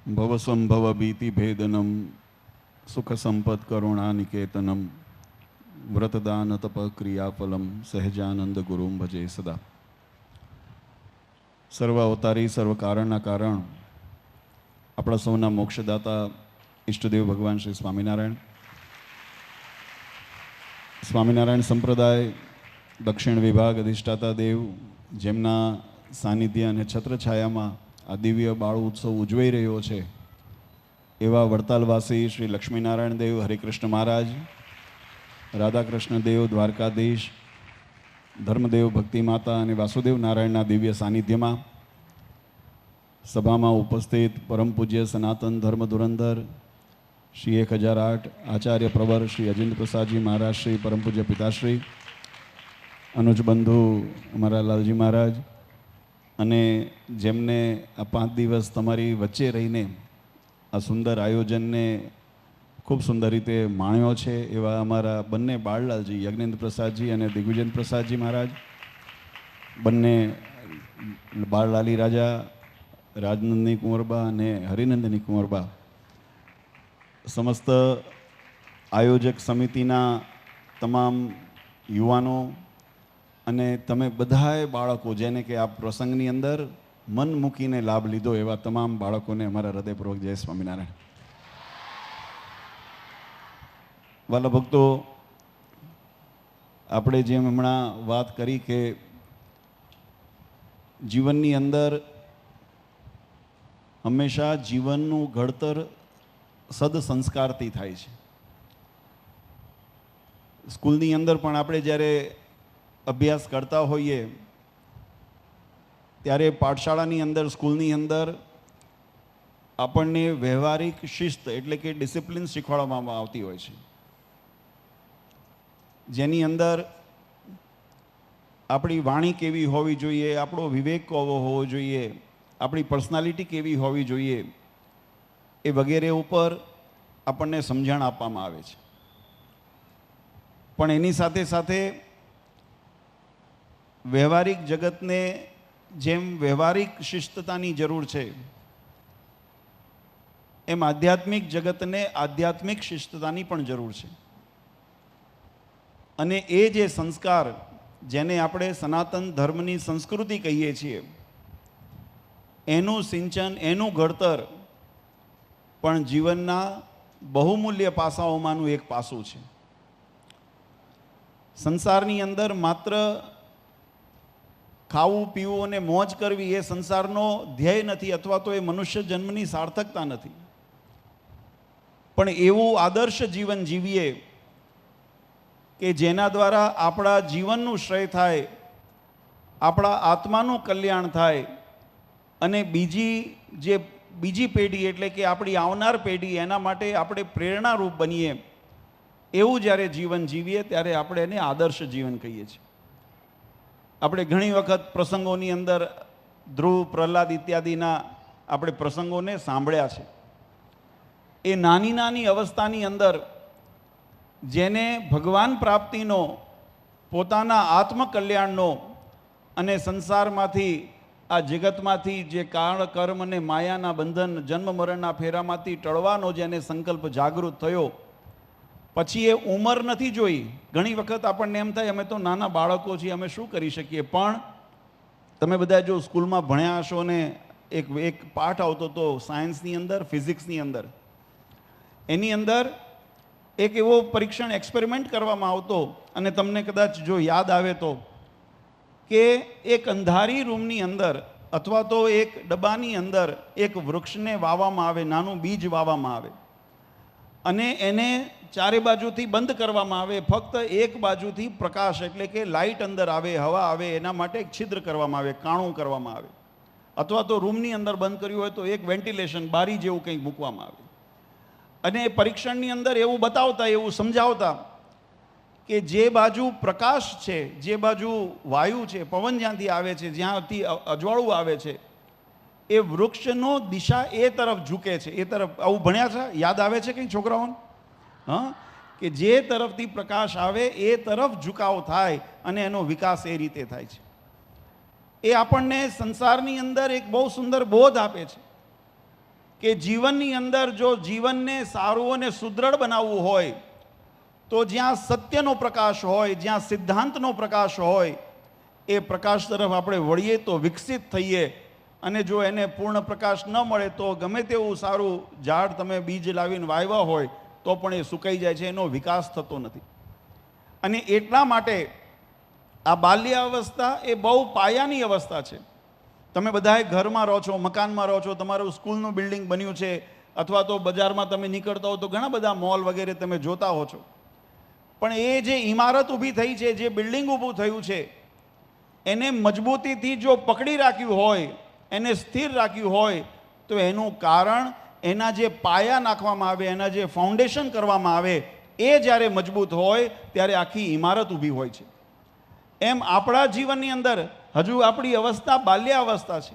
ભવસંભવ ભીતિભેદનમ સુખ સંપદ કરુણાનિકેતનમ વ્રતદાન તપ ક્રિયાફલમ સહજાનંદ ગુરુમ ભજે સદા. સર્વ અવતારી સર્વ કારણના કારણ આપણા સૌના મોક્ષદાતા ઈષ્ટદેવ ભગવાન શ્રી સ્વામિનારાયણ. સ્વામિનારાયણ સંપ્રદાય દક્ષિણ વિભાગ અધિષ્ઠાતા દેવ, જેમના સાનિધ્ય અને છત્રછાયામાં આ દિવ્ય બાળ ઉત્સવ ઉજવાઈ રહ્યો છે, એવા વડતાલવાસી શ્રી લક્ષ્મીનારાયણ દેવ હરિકૃષ્ણ મહારાજ, રાધાકૃષ્ણ દેવ દ્વારકાધીશ, ધર્મદેવ ભક્તિ માતા અને વાસુદેવ નારાયણના દિવ્ય સાનિધ્યમાં સભામાં ઉપસ્થિત પરમ પૂજ્ય સનાતન ધર્મ ધુરંધર શ્રી 1008 આચાર્ય પ્રવર શ્રી અજેન્દ્ર પ્રસાદજી મહારાજ, શ્રી પરમ પૂજ્ય પિતાશ્રી અનુજ બંધુ અમારા લાલજી મહારાજ, અને જેમને આ 5 દિવસ તમારી વચ્ચે રહીને આ સુંદર આયોજનને ખૂબ સુંદર રીતે માણ્યો છે, એવા અમારા બંને બાળલાલજી યજ્ઞેન્દ્ર પ્રસાદજી અને દિગ્વિજેન્દ્ર પ્રસાદજી મહારાજ, બંને બાળલાલી રાજા રાજનંદની કુંવરબા અને હરિનંદની કુંવરબા, સમસ્ત આયોજક સમિતિના તમામ યુવાનો અને તમે બધાએ બાળકો જેને કે આ પ્રસંગની અંદર મન મૂકીને લાભ લીધો, એવા તમામ બાળકોને અમારા હૃદયપૂર્વક જય સ્વામિનારાયણ. વાલા ભક્તો, આપણે જેમ હમણાં વાત કરી કે જીવનની અંદર હંમેશા જીવનનું ઘડતર સદસંસ્કારથી થાય છે. સ્કૂલની અંદર પણ આપણે જ્યારે અભ્યાસ કરતા હોઈએ ત્યારે પાઠશાળાની અંદર, સ્કૂલની અંદર આપણને વ્યવહારિક શિસ્ત એટલે કે ડિસિપ્લિન શીખવાડવામાં આવતી હોય છે, જેની અંદર આપણી વાણી કેવી હોવી જોઈએ, આપણો વિવેક કેવો હોવો જોઈએ, આપણી પર્સનાલિટી કેવી હોવી જોઈએ, એ વગેરે ઉપર આપણને સમજણ આપવામાં આવે છે. પણ એની સાથે સાથે વ્યવહારિક જગતને જેમ વ્યવહારિક શિસ્તતાની જરૂર છે, એમ આધ્યાત્મિક જગતને આધ્યાત્મિક શિસ્તતાની પણ જરૂર છે. અને એ જે સંસ્કાર જેને આપણે સનાતન ધર્મની સંસ્કૃતિ કહીએ છીએ, એનું સિંચન, એનું ઘડતર પણ જીવનના બહુમૂલ્ય પાસાઓમાંનું એક પાસું છે. સંસારની અંદર માત્ર ખાવું પીવું અને મોજ કરવી એ સંસારનો ધ્યેય નથી, અથવા તો એ મનુષ્ય જન્મની સાર્થકતા નથી. પણ એવું આદર્શ જીવન જીવીએ કે જેના દ્વારા આપણા જીવનનું શ્રેય થાય, આપણા આત્માનું કલ્યાણ થાય, અને બીજી પેઢી એટલે કે આપણી આવનાર પેઢી એના માટે આપણે પ્રેરણારૂપ બનીએ, એવું જ્યારે જીવન જીવીએ ત્યારે આપણે એને આદર્શ જીવન કહીએ છીએ. આપણે ઘણી વખત પ્રસંગોની અંદર ધ્રુવ, પ્રહલાદ ઇત્યાદિના આપણે પ્રસંગોને સાંભળ્યા છે. એ નાની નાની અવસ્થાની અંદર જેને ભગવાન પ્રાપ્તિનો, પોતાના આત્મકલ્યાણનો અને સંસારમાંથી, આ જગતમાંથી જે કાળ કર્મ અને માયાના બંધન, જન્મ મરણના ફેરામાંથી ટળવાનો જેને સંકલ્પ જાગૃત થયો, પછી એ ઉંમર નથી જોઈ. ઘણી વખત આપણને એમ થાય અમે તો નાના બાળકો છીએ, અમે શું કરી શકીએ. પણ તમે બધા જો સ્કૂલમાં ભણ્યા હશો ને, એક પાઠ આવતો હતો સાયન્સની અંદર, ફિઝિક્સની અંદર, એની અંદર એક એવો પરીક્ષણ એક્સપેરિમેન્ટ કરવામાં આવતો, અને તમને કદાચ જો યાદ આવે તો, કે એક અંધારી રૂમની અંદર અથવા તો એક ડબ્બાની અંદર એક વૃક્ષને વાવવામાં આવે, નાનું બીજ વાવવામાં આવે, અને એને ચારે બાજુથી બંધ કરવામાં આવે. ફક્ત એક બાજુથી પ્રકાશ એટલે કે લાઇટ અંદર આવે, હવા આવે, એના માટે એક છિદ્ર કરવામાં આવે, કાણું કરવામાં આવે, અથવા તો રૂમની અંદર બંધ કર્યું હોય તો એક વેન્ટિલેશન બારી જેવું કંઈક મૂકવામાં આવે. અને એ પરીક્ષણની અંદર એવું બતાવતા, એવું સમજાવતા કે જે બાજુ પ્રકાશ છે, જે બાજુ વાયુ છે, પવન જ્યાંથી આવે છે, જ્યાંથી અજવાળું આવે છે, એ વૃક્ષનો દિશા એ તરફ ઝૂકે છે. એ તરફ આવું ભણ્યા છે, યાદ આવે છે કંઈ છોકરાઓને? હા, કે જે તરફથી પ્રકાશ આવે એ તરફ ઝુકાવ થાય અને એનો વિકાસ એ રીતે થાય છે. એ આપણને સંસારની અંદર એક બહુ સુંદર બોધ આપે છે કે જીવનની અંદર જો જીવનને સારું અને સુદૃઢ બનાવવું હોય તો જ્યાં સત્યનો પ્રકાશ હોય, જ્યાં સિદ્ધાંતનો પ્રકાશ હોય, એ પ્રકાશ તરફ આપણે વળીએ તો વિકસિત થઈએ. અને જો એને પૂર્ણ પ્રકાશ ન મળે તો ગમે તેવું સારું ઝાડ તમે બીજ લાવીને વાવ્યા હોય તો પણ એ સુકાઈ જાય છે, એનો વિકાસ થતો નથી. અને એટલા માટે આ બાલ્યાવસ્થા એ બહુ પાયાની અવસ્થા છે. તમે બધાએ ઘરમાં રહો છો, મકાનમાં રહો છો, તમારું સ્કૂલનું બિલ્ડિંગ બન્યું છે, અથવા તો બજારમાં તમે નીકળતા હો તો ઘણા બધા મોલ વગેરે તમે જોતા હો છો. પણ એ જે ઇમારત ઊભી થઈ છે, જે બિલ્ડિંગ ઊભું થયું છે, એને મજબૂતીથી જો પકડી રાખ્યું હોય, એને સ્થિર રાખ્યું હોય તો એનું કારણ એના જે પાયા નાખવામાં આવે, એના જે ફાઉન્ડેશન કરવામાં આવે, એ જ્યારે મજબૂત હોય ત્યારે આખી ઇમારત ઊભી હોય છે. એમ આપણા જીવનની અંદર હજુ આપણી અવસ્થા બાલ્યાવસ્થા છે,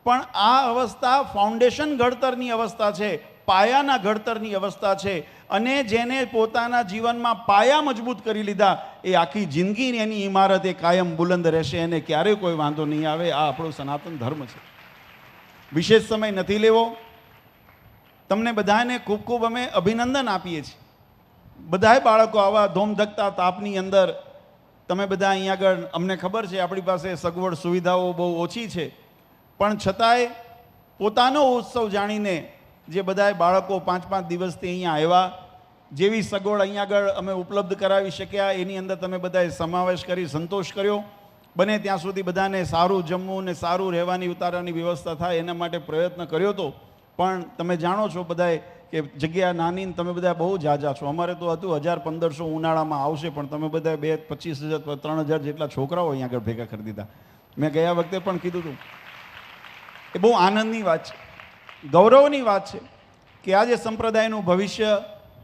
પણ આ અવસ્થા ફાઉન્ડેશન ઘડતરની અવસ્થા છે, પાયાના ઘડતરની અવસ્થા છે. અને જેને પોતાના જીવનમાં પાયા મજબૂત કરી લીધા એ આખી જિંદગી એની ઇમારત એ કાયમ બુલંદ રહેશે, એને ક્યારેય કોઈ વાંધો નહીં આવે. આ આપણો સનાતન ધર્મ છે. વિશેષ સમય નથી લેવો. તમને બધાને ખૂબ ખૂબ અમે અભિનંદન આપીએ છીએ. બધાય બાળકો આવા ધોમધકતા તાપની અંદર, તમે બધા અહીંયા આગળ, અમને ખબર છે આપણી પાસે સગવડ સુવિધાઓ બહુ ઓછી છે, પણ છતાંય પોતાનો ઉત્સવ જાણીને જે બધાય બાળકો 5-5 દિવસથી અહીંયા આવ્યા, જેવી સગવડ અહીંયા આગળ અમે ઉપલબ્ધ કરાવી શક્યા એની અંદર તમે બધાએ સમાવેશ કરી સંતોષ કર્યો. બને ત્યાં સુધી બધાને સારું જમવું ને સારું રહેવાની ઉતારવાની વ્યવસ્થા થાય એના માટે પ્રયત્ન કર્યો હતો. પણ તમે જાણો છો બધાએ કે જગ્યા નાની ને તમે બધા બહુ ઝાઝા છો. અમારે તો હતું 1000-1500 ઉનાળામાં આવશે, પણ તમે બધા 25,000 3,000 જેટલા છોકરાઓ અહીંયા આગળ ભેગા કરી દીધા. મેં ગયા વખતે પણ કીધું હતું. એ બહુ આનંદની વાત છે, ગૌરવની વાત છે કે આજે સંપ્રદાયનું ભવિષ્ય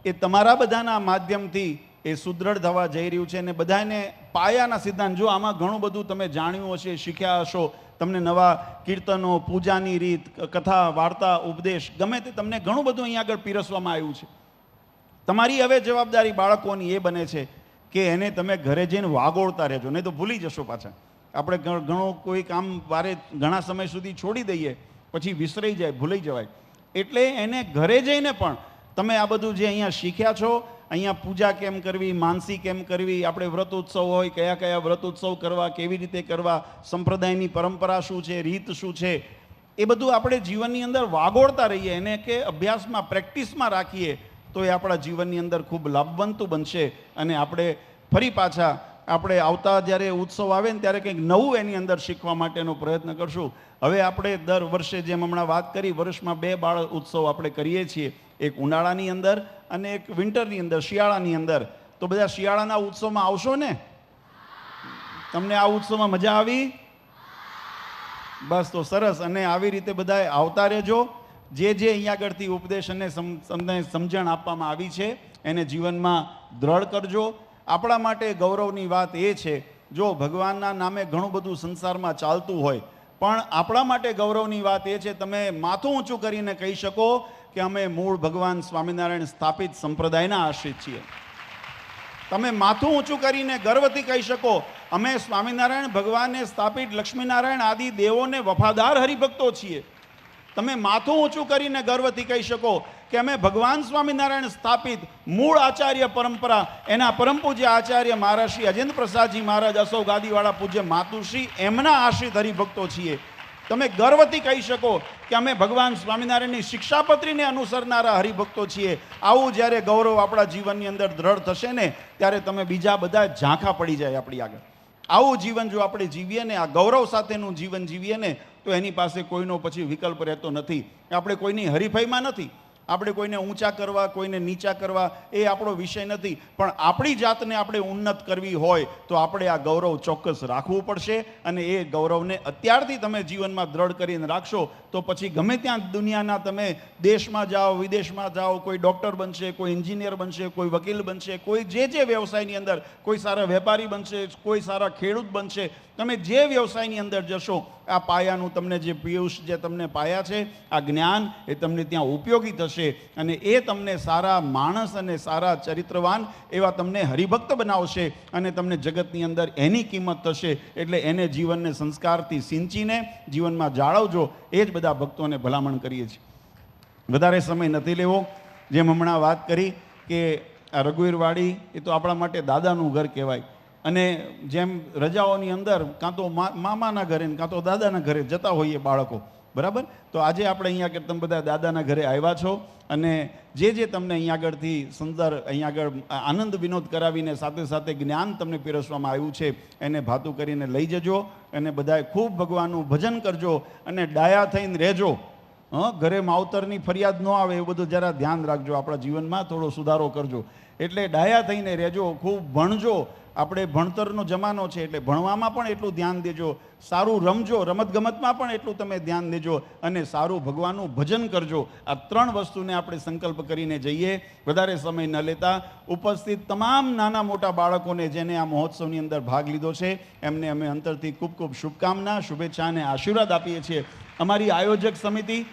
એ તમારા બધાના માધ્યમથી એ સુદૃઢ થવા જઈ રહ્યું છે. અને બધાને પાયાના સિદ્ધાંત, જો આમાં ઘણું બધું તમે જાણ્યું હશે, શીખ્યા હશો, તમને નવા કીર્તનો, પૂજાની રીત, કથા, વાર્તા, ઉપદેશ, ગમે તે તમને ઘણું બધું અહીંયા આગળ પીરસવામાં આવ્યું છે. તમારી હવે જવાબદારી બાળકોની એ બને છે કે એને તમે ઘરે જઈને વાગોળતા રહેજો, નહીં તો ભૂલી જશો પાછા. આપણે ઘણું કોઈ કામ વારે ઘણા સમય સુધી છોડી દઈએ, પછી વિસરાઈ જાય, ભૂલાઈ જવાય. એટલે એને ઘરે જઈને પણ તમે આ બધું જે અહીંયા શીખ્યા છો, અહીંયા પૂજા કેમ કરવી, માનસી કેમ કરવી, આપણે વ્રત ઉત્સવ હોય, કયા કયા વ્રત ઉત્સવ કરવા, કેવી રીતે કરવા, સંપ્રદાયની પરંપરા શું છે, રીત શું છે, એ બધું આપણે જીવનની અંદર વાગોળતા રહીએ, એને કે અભ્યાસમાં, પ્રેક્ટિસમાં રાખીએ તો એ આપણા જીવનની અંદર ખૂબ લાભવંતું બનશે. અને આપણે ફરી પાછા આપણે આવતા જ્યારે ઉત્સવ આવે ને ત્યારે કંઈક નવું એની અંદર શીખવા માટેનો પ્રયત્ન કરશું. હવે આપણે દર વર્ષે જેમ હમણાં વાત કરી, વર્ષમાં 2 બાળ ઉત્સવ આપણે કરીએ છીએ, એક ઉનાળાની અંદર અને એક વિન્ટરની અંદર, શિયાળાની અંદર. તો બધા શિયાળાના ઉત્સવમાં આવશો ને? તમને આ ઉત્સવમાં મજા આવી? બસ, તો સરસ. અને આવી રીતે બધા આવતા રહેજો. જે અહીંયા આગળથી ઉપદેશ અને સમજણ આપવામાં આવી છે એને જીવનમાં દ્રઢ કરજો. આપણા માટે ગૌરવની વાત એ છે, જો ભગવાનના નામે ઘણું બધું સંસારમાં ચાલતું હોય, પણ આપણા માટે ગૌરવની વાત એ છે, તમે માથું ઊંચું કરીને કહી શકો કે અમે મૂળ ભગવાન સ્વામિનારાયણ સ્થાપિત સંપ્રદાયના આશ્રિત છીએ. તમે માથું ઊંચું કરીને ગર્વથી કહી શકો અમે સ્વામિનારાયણ ભગવાનને સ્થાપિત લક્ષ્મીનારાયણ આદિ દેવોને વફાદાર હરિભક્તો છીએ. તમે માથું ઊંચું કરીને ગર્વથી કહી શકો કે અમે ભગવાન સ્વામિનારાયણ સ્થાપિત મૂળ આચાર્ય પરંપરા, એના પરમ પૂજ્ય આચાર્ય મહારાજ શ્રી અજેન્દ્ર પ્રસાદજી મહારાજ, અસૌ ગાદીવાળા પૂજ્ય માતુશ્રી, એમના આશ્રિત હરિભક્તો છીએ. તમે ગર્વથી કહી શકો કે અમે ભગવાન સ્વામિનારાયણની શિક્ષાપત્રીને અનુસરનારા હરિભક્તો છીએ. આવું જ્યારે ગૌરવ આપણા જીવનની અંદર દ્રઢ થશે ને ત્યારે તમે બીજા બધા ઝાંખા પડી જાય આપણી આગળ. આવું જીવન જો આપણે જીવીએ ને, આ ગૌરવ સાથેનું જીવન જીવીએ ને, તો એની પાસે કોઈનો પછી વિકલ્પ રહેતો નથી. આપણે કોઈની હરીફાઈમાં નથી, આપણે કોઈને ઊંચા કરવા, કોઈને નીચા કરવા, એ આપણો વિષય નથી. પણ આપણી જાતને આપણે ઉન્નત કરવી હોય તો આપણે આ ગૌરવ ચોક્કસ રાખવું પડશે. અને એ ગૌરવને અત્યારથી તમે જીવનમાં દ્રઢ કરીને રાખશો તો પછી ગમે ત્યાં દુનિયાના તમે દેશમાં જાઓ, વિદેશમાં જાઓ, કોઈ ડૉક્ટર બનશે, કોઈ એન્જિનિયર બનશે, કોઈ વકીલ બનશે, કોઈ જે વ્યવસાયની અંદર, કોઈ સારા વેપારી બનશે, કોઈ સારા ખેડૂત બનશે, તમે જે વ્યવસાયની અંદર જશો, આ પાયાનું તમને જે પિયુષ, જે તમને પાયા છે, આ જ્ઞાન, એ તમને ત્યાં ઉપયોગી થશે. અને એ તમને સારા માણસ અને સારા ચરિત્રવાન એવા તમને હરિભક્ત બનાવશે. અને તમને જગતની અંદર એની કિંમત થશે. એટલે એને જીવનને સંસ્કારથી સિંચીને જીવનમાં જાળવજો. એ જ બધા ભક્તોને ભલામણ કરીએ છીએ. વધારે સમય નથી લેવો. જેમ હમણાં વાત કરી કે આ રઘુવીરવાડી એ તો આપણા માટે દાદાનું ઘર કહેવાય. અને જેમ રજાઓની અંદર કાં તો મામાના ઘરે કાં તો દાદાના ઘરે જતા હોઈએ બાળકો, બરાબર? તો આજે આપણે અહીંયા આગળ તમે બધા દાદાના ઘરે આવ્યા છો અને જે તમને અહીંયા આગળથી સુંદર અહીંયા આગળ આનંદ વિનોદ કરાવીને સાથે સાથે જ્ઞાન તમને પીરસવામાં આવ્યું છે એને ભાતું કરીને લઈ જજો અને બધાએ ખૂબ ભગવાનનું ભજન કરજો અને ડાયા થઈને રહેજો. ઘરે માવતરની ફરિયાદ ન આવે એવું બધું જરા ધ્યાન રાખજો. આપણા જીવનમાં થોડો સુધારો કરજો. એટલે ડાયા થઈને રહેજો, ખૂબ ભણજો. આપણે ભણતરનો જમાનો છે એટલે ભણવામાં પણ એટલું ધ્યાન દેજો. સારું રમજો, રમતગમતમાં પણ એટલું તમે ધ્યાન દેજો અને સારું ભગવાનનું ભજન કરજો. આ 3 વસ્તુને આપણે સંકલ્પ કરીને જઈએ. વધારે સમય ન લેતા ઉપસ્થિત તમામ નાના મોટા બાળકોને જેને આ મહોત્સવની અંદર ભાગ લીધો છે એમને અમે અંતરથી ખૂબ ખૂબ શુભકામના, શુભેચ્છા અને આશીર્વાદ આપીએ છીએ. અમારી આયોજક સમિતિ,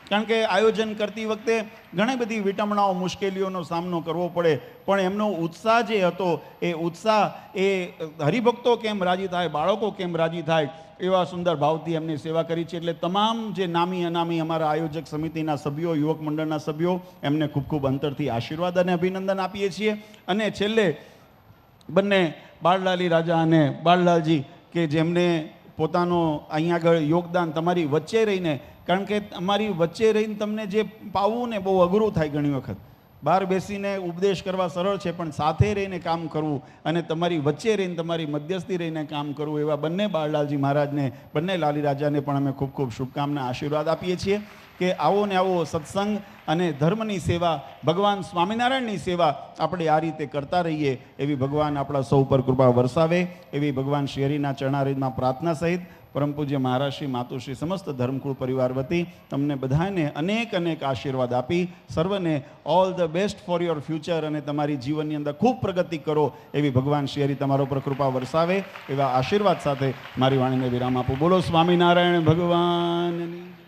કારણ કે આયોજન કરતી વખતે ઘણી બધી વિટંબણાઓ, મુશ્કેલીઓનો સામનો કરવો પડે, પણ એમનો ઉત્સાહ જે હતો એ ઉત્સાહ એ હરિભક્તો કેમ રાજી થાય, બાળકો કેમ રાજી થાય એવા સુંદર ભાવથી એમની સેવા કરી છે. એટલે તમામ જે નામી અનામી અમારા આયોજક સમિતિના સભ્યો, યુવક મંડળના સભ્યો, એમને ખૂબ ખૂબ અંતરથી આશીર્વાદ અને અભિનંદન આપીએ છીએ. અને છેલ્લે બંને બાળલાલી રાજા અને બાળલાલજી કે જેમને પોતાનો અહીંયા આગળ યોગદાન તમારી વચ્ચે રહીને, કારણ કે અમારી વચ્ચે રહીને તમને જે પાવવું ને બહુ અઘરું થાય ઘણી વખત. બહાર બેસીને ઉપદેશ કરવા સરળ છે, પણ સાથે રહીને કામ કરવું અને તમારી વચ્ચે રહીને તમારી મધ્યસ્થી રહીને કામ કરવું, એવા બંને બાળલાલજી મહારાજને, બંને લાલી રાજાને પણ અમે ખૂબ ખૂબ શુભકામના, આશીર્વાદ આપીએ છીએ કે આવો ને આવો સત્સંગ અને ધર્મની સેવા, ભગવાન સ્વામિનારાયણની સેવા આપણે આ રીતે કરતા રહીએ એવી ભગવાન આપણા સૌ પર કૃપા વરસાવે એવી ભગવાન શ્રી હરિના ચરણારવિંદમાં પ્રાર્થના સહિત પરમ પૂજ્ય મહારાજશ્રી, માતુશ્રી, સમસ્ત ધર્મકુળ પરિવાર વતી તમને બધાને અનેક અનેક આશીર્વાદ આપી સર્વને all the best for your future અને તમારી જીવનની અંદર ખૂબ પ્રગતિ કરો એવી ભગવાન શ્રી હરિ તમારા ઉપર કૃપા વરસાવે એવા આશીર્વાદ સાથે મારી વાણીને વિરામ આપું. બોલો સ્વામિનારાયણ ભગવાનની.